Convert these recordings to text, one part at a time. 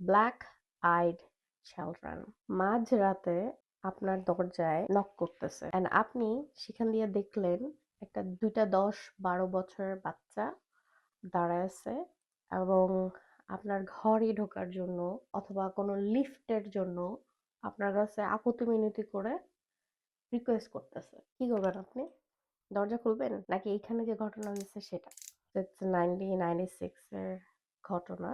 Black I'd children মাঝরাতে আপনার দরজায় নক করতেছে এন্ড আপনি সেখান দিয়ে দেখলেন একটা 10-12 বছরের বাচ্চা দাঁড়ায় আছে এবং আপনার ঘরে ঢোকার জন্য অথবা কোনো লিফটের জন্য আপনার কাছে আপত্তি মিনতি করে রিকোয়েস্ট করতেছে। কি করবেন আপনি? দরজা খুলবেন নাকি এইখানে যে ঘটনা হয়েছে সেটা? It's 1996 এর ঘটনা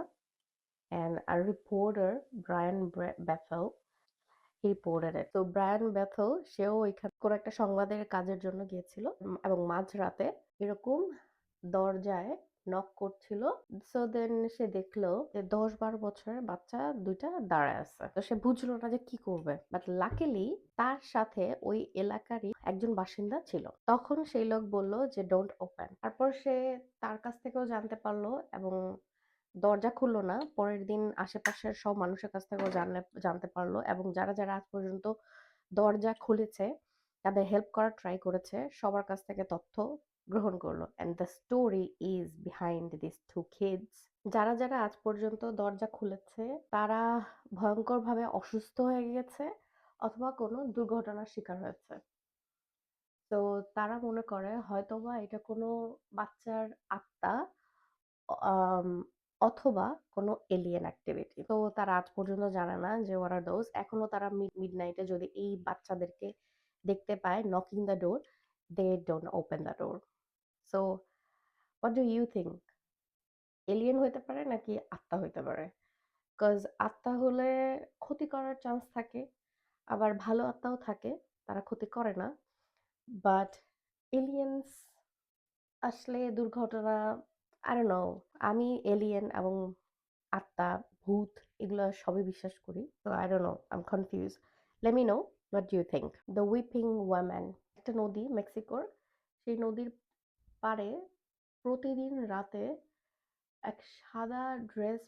and a reporter Brian Bethel he reported it. তো ব্রায়ান বেথেল সেও এখানে কোনো একটা সংবাদের কাজের জন্য গিয়েছিল এবং মাঝরাতে এরকম দরজায় নক করছিল। সো দেন সে দেখলো যে 10-12 বছরের বাচ্চা দুইটা দাঁড়ায় আছে। তো সে বুঝলো না যে কি করবে, বাট লাকিলি তার সাথে ওই এলাকারই একজন বাসিন্দা ছিল। তখন সেই লোক বলল যে ডোন্ট ওপেন। তারপর সে তার কাছ থেকেও জানতে পারলো এবং দরজা খুললো না। পরের দিন আশেপাশের সব মানুষের কাছ থেকেও জানতে পারলো এবং যারা যারা আজ পর্যন্ত দরজা খুলেছে তাদের হেল্প করার ট্রাই করেছে সবার কাছ থেকে তথ্য গ্রহণ করলো and the story is behind these two kids. যারা যারা আজ পর্যন্ত দরজা খুলেছে তারা ভয়ঙ্করভাবে অসুস্থ হয়ে গেছে অথবা কোনো দুর্ঘটনার শিকার হয়েছে। তো তারা মনে করে হয়তোবা এটা কোনো বাচ্চার আত্মা আম অথবা কোনো এলিয়েন অ্যাক্টিভিটি। তো তারা আজ পর্যন্ত জানে না যে what are those. এখনো তারা মিডনাইট এ যদি এই বাচ্চাদেরকে দেখতে পায় knocking the door, they don't open the door. So what do you think? Alien হইতে পারে নাকি আত্মা হইতে পারে? 'কজ আত্মা হলে ক্ষতি করার চান্স থাকে। আবার ভালো আত্মাও থাকে, তারা ক্ষতি করে না। বাট এলিয়েনস আসলে দুর্ঘটনা I don't know. আমি এলিয়েন এবং আত্মা, ভূত এগুলা সবই বিশ্বাস করি। So I don't know. I'm confused. Let me know what do you think? The Weeping Woman একটা নদী মেক্সিকোর। সেই নদীর পাড়ে প্রতিদিন রাতে এক সাদা ড্রেস